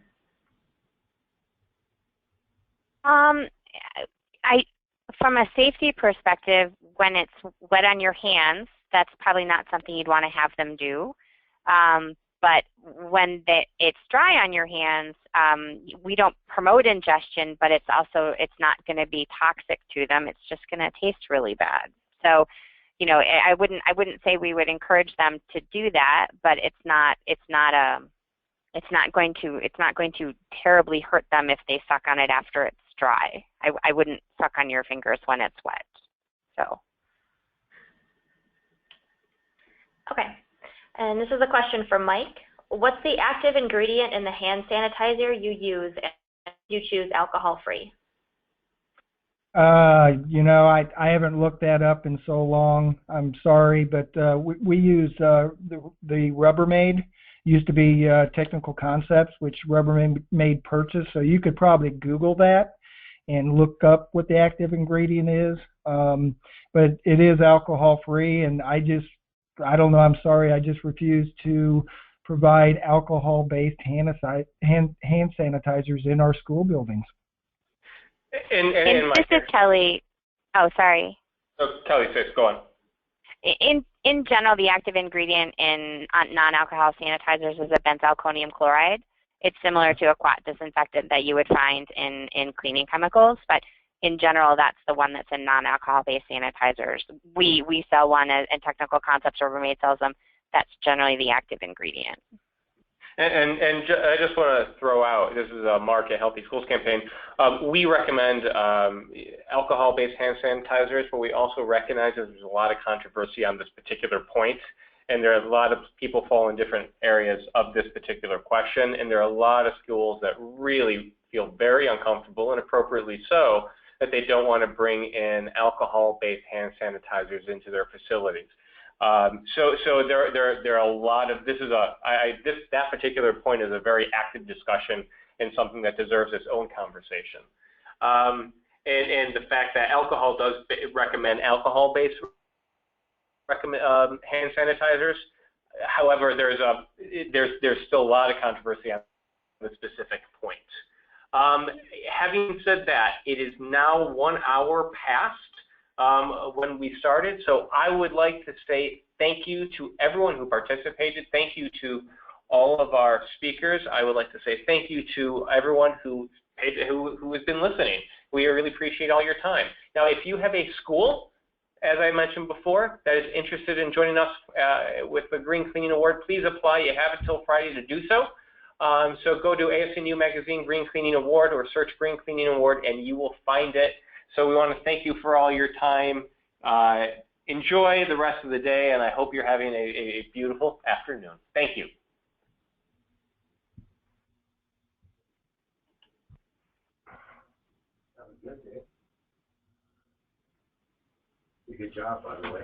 From a safety perspective, when it's wet on your hands, that's probably not something you'd want to have them do. But when it's dry on your hands, we don't promote ingestion, but it's not going to be toxic to them. It's just going to taste really bad. So, you know, I wouldn't say we would encourage them to do that, but it's not going to terribly hurt them if they suck on it after it's dry. I wouldn't suck on your fingers when it's wet. So. Okay. And this is a question for Mike. What's the active ingredient in the hand sanitizer you use if you choose alcohol-free? You know, I haven't looked that up in so long. I'm sorry, but we use the Rubbermaid. Used to be Technical Concepts, which Rubbermaid purchased. So you could probably Google that and look up what the active ingredient is. But it is alcohol-free, and I don't know, I'm sorry, I just refuse to provide alcohol-based hand sanitizers in our school buildings. And this is Kelly. Oh, sorry. Oh, Kelly, go on. In general, the active ingredient in non-alcohol sanitizers is a benzalkonium chloride. It's similar to a quat disinfectant that you would find in cleaning chemicals, but in general, that's the one that's in non-alcohol-based sanitizers. We sell one, and Technical Concepts Rubbermaid sells them. That's generally the active ingredient. And I just want to throw out, this is a Mark at Healthy Schools campaign. We recommend alcohol-based hand sanitizers, but we also recognize that there's a lot of controversy on this particular point, and there are a lot of people fall in different areas of this particular question, and there are a lot of schools that really feel very uncomfortable, and appropriately so, that they don't want to bring in alcohol-based hand sanitizers into their facilities. So there are a lot of, that particular point is a very active discussion and something that deserves its own conversation. And the fact that alcohol does recommend alcohol-based hand sanitizers. However, there's still a lot of controversy on the specific point. Having said that, it is now 1 hour past when we started, so I would like to say thank you to everyone who participated. Thank you to all of our speakers. I would like to say thank you to everyone who has been listening. We really appreciate all your time. Now, if you have a school, as I mentioned before, that is interested in joining us with the Green Cleaning Award, please apply. You have until Friday to do so. So go to ASNU Magazine Green Cleaning Award or search Green Cleaning Award and you will find it. So we want to thank you for all your time. enjoy the rest of the day, and I hope you're having a beautiful afternoon. Thank you. That was good, Dave. Good job, by the way.